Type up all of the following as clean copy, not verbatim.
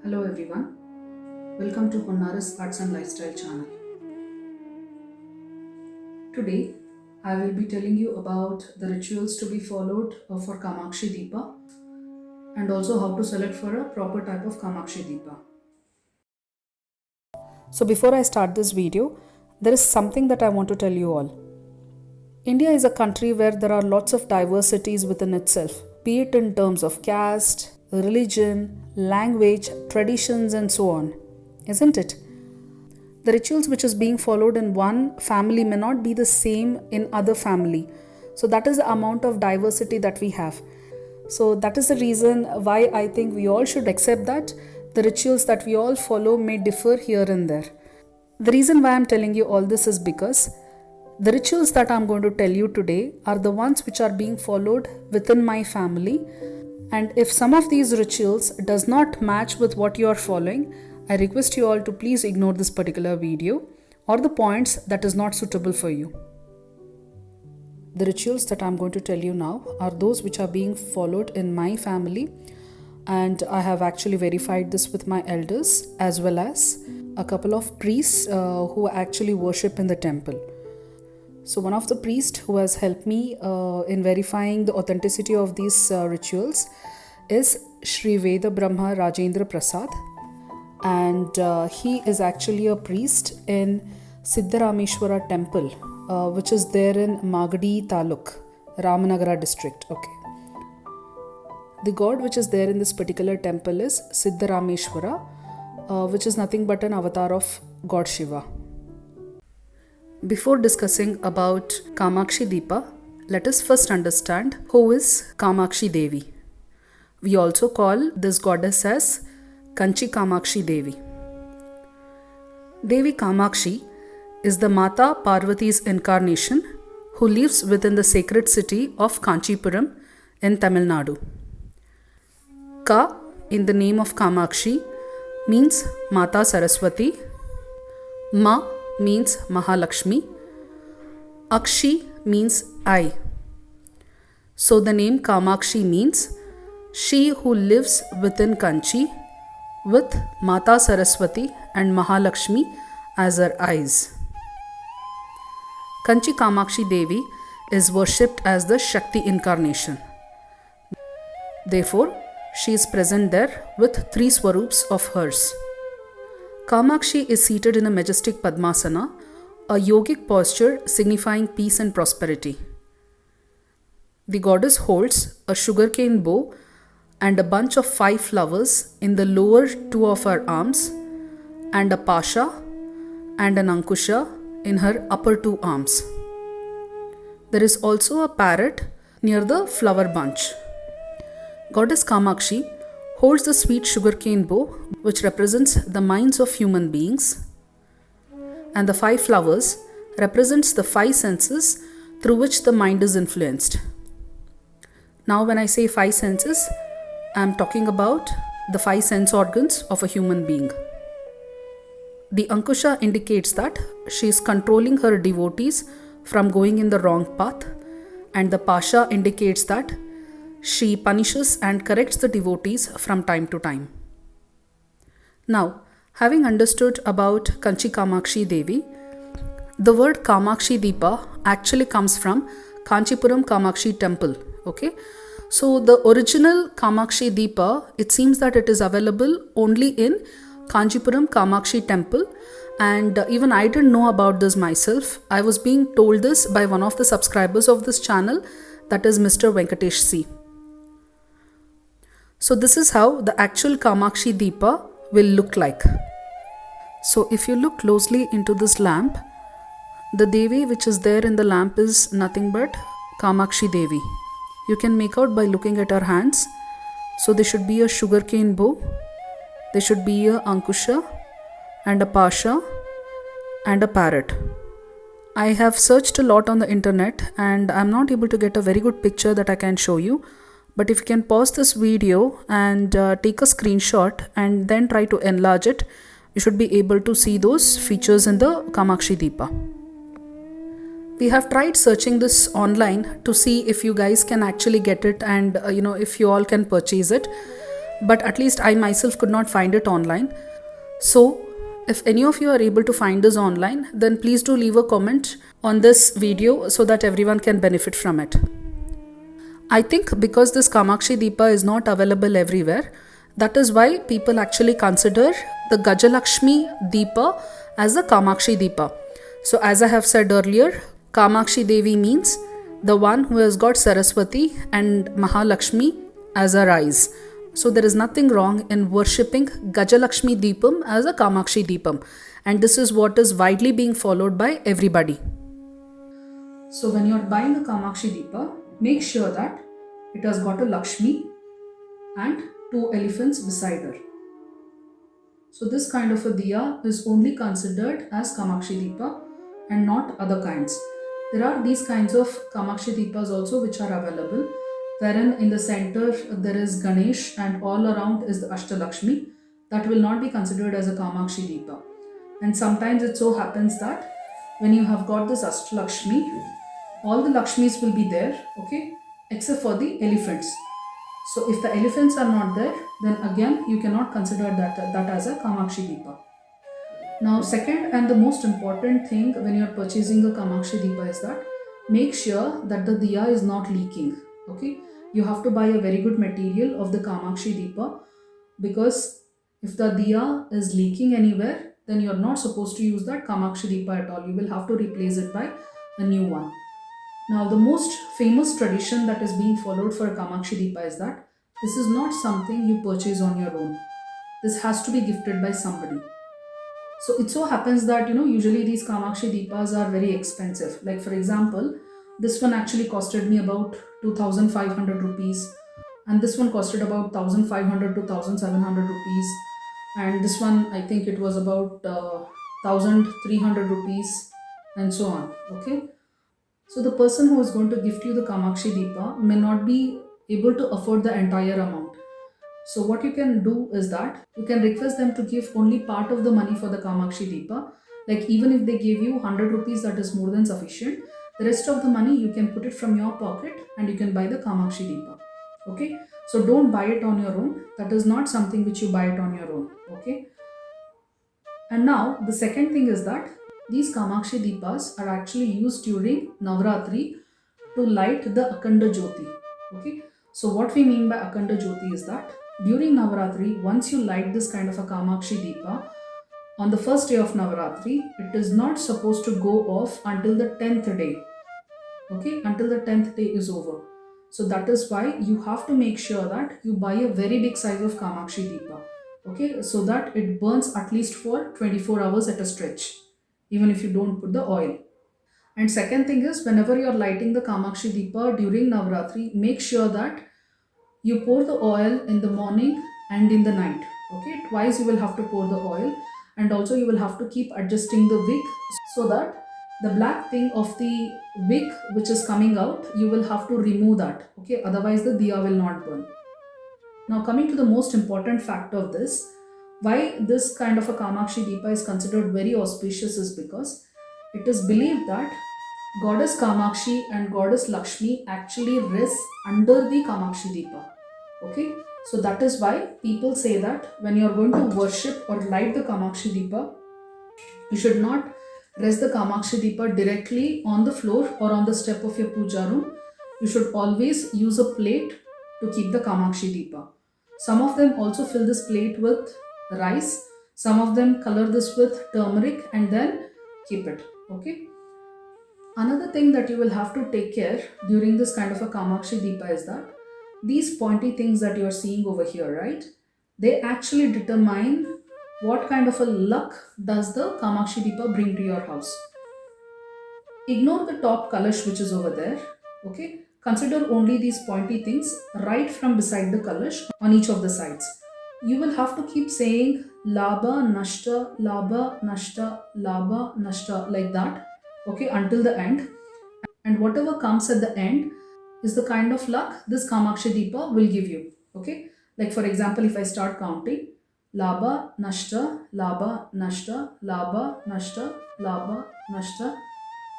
Hello everyone, welcome to Honnaris Arts and Lifestyle channel. Today I will be telling you about the rituals to be followed for Kamakshi Deepa and also how to select for a proper type of Kamakshi Deepa. So, before I start this video, there is something that I want to tell you all. India is a country where there are lots of diversities within itself, be it in terms of caste, religion, language, traditions, and so on. Isn't it? The rituals which is being followed in one family may not be the same in other family. So that is the amount of diversity that we have. So that is the reason why I think we all should accept that the rituals that we all follow may differ here and there. The reason why I'm telling you all this is because the rituals that I'm going to tell you today are the ones which are being followed within my family, and if some of these rituals does not match with what you are following, I request you all to please ignore this particular video or the points that is not suitable for you. The rituals that I'm going to tell you now are those which are being followed in my family, and I have actually verified this with my elders as well as a couple of priests who actually worship in the temple. So one of the priests who has helped me in verifying the authenticity of these rituals is Sri Veda Brahma Rajendra Prasad, and he is actually a priest in Siddharameshwara temple, which is there in Magadi Taluk, Ramanagara district. Okay. The god which is there in this particular temple is Siddharameshwara, which is nothing but an avatar of God Shiva. Before discussing about Kamakshi Deepa, let us first understand who is Kamakshi Devi. We also call this goddess as Kanchi Kamakshi Devi. Devi Kamakshi is the Mata Parvati's incarnation who lives within the sacred city of Kanchipuram in Tamil Nadu. Ka in the name of Kamakshi means Mata Saraswati. Ma means Mahalakshmi. Akshi means I. So the name Kamakshi means she who lives within Kanchi with Mata Saraswati and Mahalakshmi as her eyes. Kanchi Kamakshi Devi is worshipped as the Shakti incarnation. Therefore, she is present there with three swarups of hers. Kamakshi is seated in a majestic Padmasana, a yogic posture signifying peace and prosperity. The goddess holds a sugarcane bow and a bunch of 5 flowers in the lower 2 of her arms, and a pasha and an ankusha in her upper 2 arms. There is also a parrot near the flower bunch. Goddess Kamakshi holds the sweet sugarcane bow, which represents the minds of human beings, and the 5 flowers represents the 5 senses through which the mind is influenced. Now when I say 5 senses, I am talking about the 5 sense organs of a human being. The ankusha indicates that she is controlling her devotees from going in the wrong path, and the pasha indicates that she punishes and corrects the devotees from time to time. Now, having understood about Kanchi Kamakshi Devi, the word Kamakshi Deepa actually comes from Kanchipuram Kamakshi temple. Okay, so the original Kamakshi Deepa, it seems that it is available only in Kanchipuram Kamakshi temple, and even I didn't know about this myself. I was being told this by one of the subscribers of this channel, that is Mr. Venkatesh C. So this is how the actual Kamakshi Deepa will look like. So if you look closely into this lamp, the Devi which is there in the lamp is nothing but Kamakshi Devi. You can make out by looking at her hands. So there should be a sugarcane bow, there should be a ankusha and a pasha and a parrot. I have searched a lot on the internet and I'm not able to get a very good picture that I can show you. But if you can pause this video and take a screenshot and then try to enlarge it, you should be able to see those features in the Kamakshi Deepa. We have tried searching this online to see if you guys can actually get it and if you all can purchase it. but at least I myself could not find it online. So, if any of you are able to find this online, then please do leave a comment on this video so that everyone can benefit from it. I think because this Kamakshi Deepa is not available everywhere, that is why people actually consider the Gajalakshmi Deepa as a Kamakshi Deepa. So, as I have said earlier, Kamakshi Devi means the one who has got Saraswati and Mahalakshmi as her eyes. So, there is nothing wrong in worshipping Gajalakshmi Deepam as a Kamakshi Deepam, and this is what is widely being followed by everybody. So when you're buying a Kamakshi Deepa, make sure that it has got a Lakshmi and 2 elephants beside her. So this kind of a diya is only considered as Kamakshi Deepa and not other kinds. There are these kinds of Kamakshi Deepas also which are available, wherein in the center there is Ganesh and all around is the Ashtalakshmi. That will not be considered as a Kamakshi Deepa. And sometimes it so happens that when you have got this Ashtalakshmi, all the Lakshmis will be there, okay, except for the elephants. So if the elephants are not there, then again you cannot consider that as a Kamakshi Deepa. Now second and the most important thing when you are purchasing a Kamakshi Deepa is that make sure that the diya is not leaking, okay. You have to buy a very good material of the Kamakshi Deepa, because if the diya is leaking anywhere, then you are not supposed to use that Kamakshi Deepa at all. You will have to replace it by a new one. Now the most famous tradition that is being followed for a Kamakshi Deepa is that this is not something you purchase on your own. This has to be gifted by somebody. So it so happens that usually these Kamakshi Deepas are very expensive. Like for example, this one actually costed me about 2,500 rupees, and this one costed about 1,500 to 1,700 rupees, and this one I think it was about 1,300 rupees, and so on, okay. So the person who is going to gift you the Kamakshi Deepa may not be able to afford the entire amount. So what you can do is that you can request them to give only part of the money for the Kamakshi Deepa. Like even if they give you 100 rupees, that is more than sufficient. The rest of the money you can put it from your pocket and you can buy the Kamakshi Deepa. Okay. So don't buy it on your own. That is not something which you buy it on your own. Okay. And now the second thing is that these Kamakshi Deepas are actually used during Navratri to light the Akhanda Jyoti. Okay. So what we mean by Akhanda Jyoti is that during Navratri, once you light this kind of a Kamakshi Deepa, on the first day of Navratri, it is not supposed to go off until the 10th day. Okay, until the 10th day is over. So that is why you have to make sure that you buy a very big size of Kamakshi Deepa. Okay, so that it burns at least for 24 hours at a stretch, even if you don't put the oil. And second thing is, whenever you are lighting the Kamakshi Deepa during Navratri, make sure that you pour the oil in the morning and in the night. Okay, twice you will have to pour the oil, and also you will have to keep adjusting the wick so that the black thing of the wick which is coming out, you will have to remove that. Okay, otherwise the diya will not burn. Now coming to the most important fact of this, why this kind of a Kamakshi Deepa is considered very auspicious is because it is believed that Goddess Kamakshi and Goddess Lakshmi actually rest under the Kamakshi Deepa. Okay, so that is why people say that when you are going to worship or light the Kamakshi Deepa, you should not rest the Kamakshi Deepa directly on the floor or on the step of your puja room. You should always use a plate to keep the Kamakshi Deepa. Some of them also fill this plate with rice. Some of them color this with turmeric and then keep it. Okay. Another thing that you will have to take care during this kind of a Kamakshi Deepa is that these pointy things that you are seeing over here, right? They actually determine what kind of a luck does the Kamakshi Deepa bring to your house. Ignore the top kalash which is over there. Okay. Consider only these pointy things right from beside the kalash on each of the sides. You will have to keep saying Labha Nashta, Labha Nashta, Labha Nashta like that. Okay, until the end. And whatever comes at the end is the kind of luck this Kamakshi Deepa will give you. Okay, like for example, if I start counting Labha Nashta, Labha Nashta, Labha Nashta, Labha Nashta,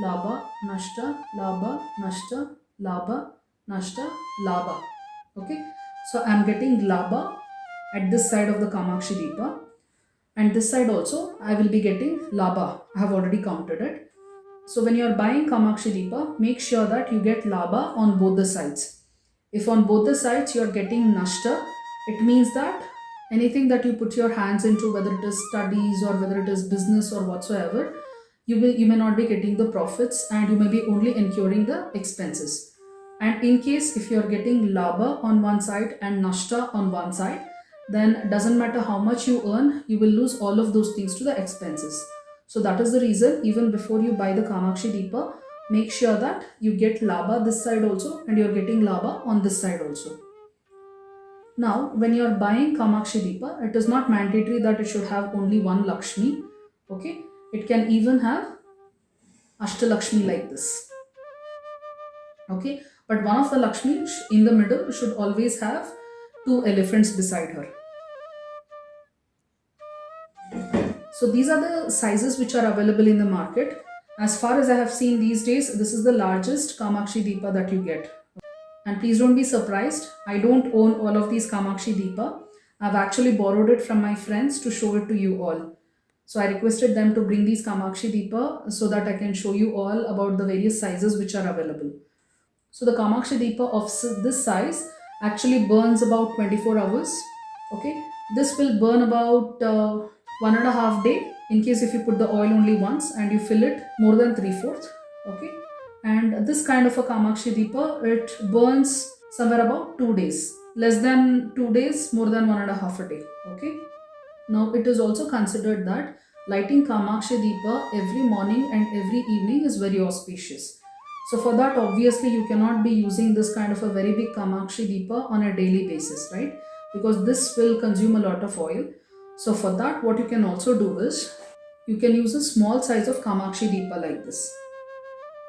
Labha Nashta, Labha Nashta, Labha Nashta, Labha. Okay, so I am getting Labha at this side of the Kamakshi Deepa, and this side also I will be getting Labha. I have already counted it. So when you are buying Kamakshi Deepa, make sure that you get Labha on both the sides. If on both the sides you are getting Nashta, it means that anything that you put your hands into, whether it is studies or whether it is business or whatsoever, you may not be getting the profits and you may be only incurring the expenses. And in case if you are getting Labha on one side and Nashta on one side, then doesn't matter how much you earn, you will lose all of those things to the expenses. So that is the reason, even before you buy the Kamakshi Deepa, make sure that you get Labha this side also and you're getting Labha on this side also. Now, when you're buying Kamakshi Deepa, it is not mandatory that it should have only one Lakshmi. Okay, it can even have Ashtalakshmi like this. Okay, but one of the Lakshmi in the middle should always have two elephants beside her. So these are the sizes which are available in the market. As far as I have seen these days, this is the largest Kamakshi Deepa that you get. And please don't be surprised, I don't own all of these Kamakshi Deepa. I've actually borrowed it from my friends to show it to you all. So I requested them to bring these Kamakshi Deepa so that I can show you all about the various sizes which are available. So the Kamakshi Deepa of this size actually burns about 24 hours. Okay, this will burn about 1.5 day in case if you put the oil only once and you fill it more than 3/4. Okay, and this kind of a Kamakshi Deepa, it burns somewhere about 2 days, less than 2 days, more than 1.5 a day. Okay, now it is also considered that lighting Kamakshi Deepa every morning and every evening is very auspicious. So for that, obviously you cannot be using this kind of a very big Kamakshi Deepa on a daily basis, right? Because this will consume a lot of oil. So for that, what you can also do is, you can use a small size of Kamakshi Deepa like this.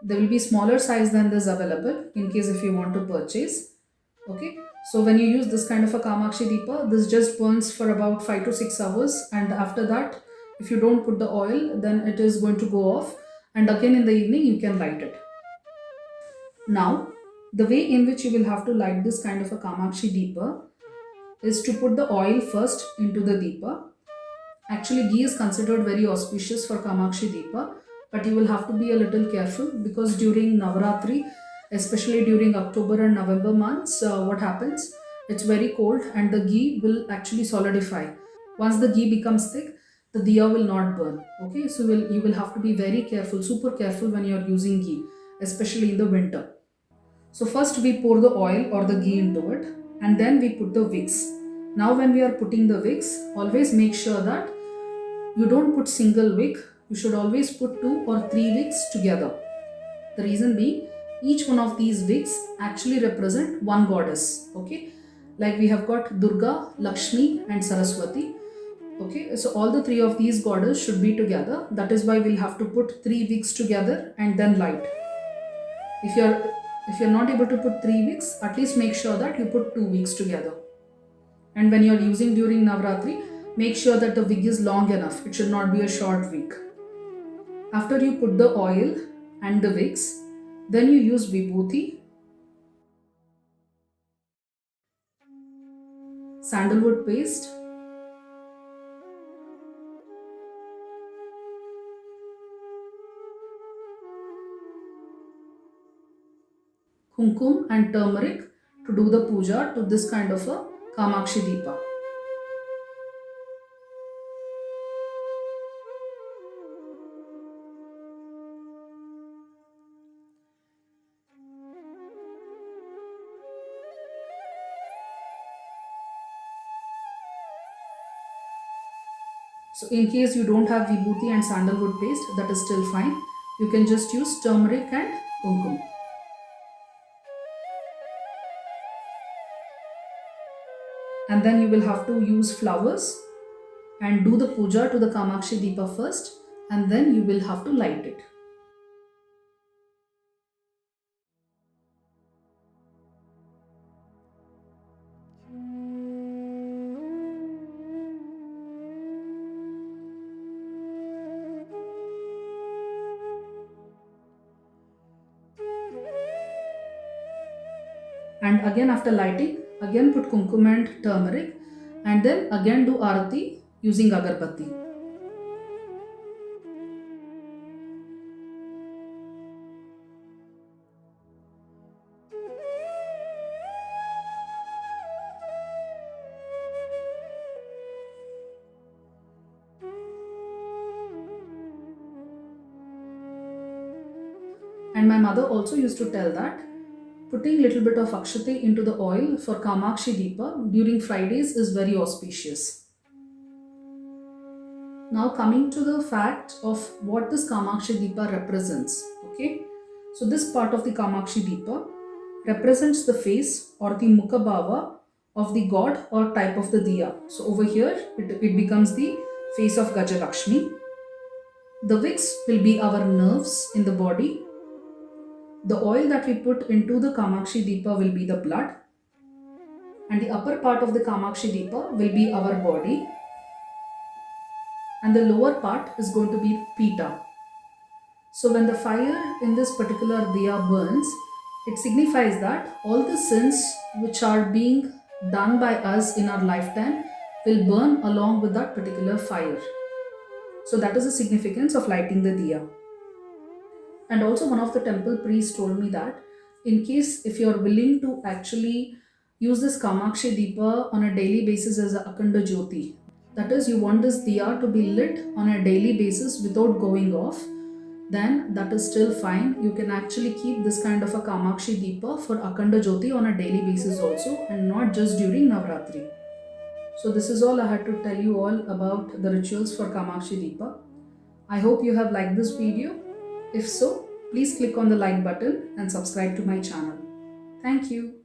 There will be smaller size than this available in case if you want to purchase. Okay, so when you use this kind of a Kamakshi Deepa, this just burns for about 5 to 6 hours, and after that, if you don't put the oil, then it is going to go off, and again in the evening you can light it. Now, the way in which you will have to light this kind of a Kamakshi Deepa is to put the oil first into the Deepa. Actually, ghee is considered very auspicious for Kamakshi Deepa, but you will have to be a little careful because during Navaratri, especially during October and November months, what happens? It's very cold and the ghee will actually solidify. Once the ghee becomes thick, the diya will not burn. Okay, so you will have to be very careful, super careful when you are using ghee, especially in the winter. So first we pour the oil or the ghee into it, and then we put the wicks. Now when we are putting the wicks, always make sure that you don't put single wick. You should always put 2 or 3 wicks together. The reason being, each one of these wicks actually represent one goddess. Okay, like we have got Durga, Lakshmi and Saraswati. Okay, so all the 3 of these goddesses should be together. That is why we'll have to put 3 wicks together and then light. If you're not able to put 3 weeks, at least make sure that you put 2 weeks together. And when you're using during Navratri, make sure that the wig is long enough. It should not be a short wig. After you put the oil and the wigs, then you use vibhuti, sandalwood paste, kumkum and turmeric to do the puja to this kind of a Kamakshi Deepa. So in case you don't have vibhuti and sandalwood paste, that is still fine. You can just use turmeric and kumkum. And then you will have to use flowers and do the puja to the Kamakshi Deepa first, and then you will have to light it. And again after lighting, again put kumkum and turmeric and then again do Arati using agarbatti. And my mother also used to tell that putting little bit of akshate into the oil for Kamakshi Deepa during Fridays is very auspicious. Now coming to the fact of what this Kamakshi Deepa represents. Okay, so this part of the Kamakshi Deepa represents the face or the Mukhabhava of the god or type of the diya. So over here it becomes the face of Gajalakshmi. The wicks will be our nerves in the body. The oil that we put into the Kamakshi Deepa will be the blood, and the upper part of the Kamakshi Deepa will be our body, and the lower part is going to be Pita. So when the fire in this particular diya burns, it signifies that all the sins which are being done by us in our lifetime will burn along with that particular fire. So that is the significance of lighting the diya. And also one of the temple priests told me that in case if you are willing to actually use this Kamakshi Deepa on a daily basis as a Akhanda Jyoti, that is you want this diya to be lit on a daily basis without going off, then that is still fine. You can actually keep this kind of a Kamakshi Deepa for Akhanda Jyoti on a daily basis also, and not just during Navratri. So this is all I had to tell you all about the rituals for Kamakshi Deepa. I hope you have liked this video. If so, please click on the like button and subscribe to my channel. Thank you.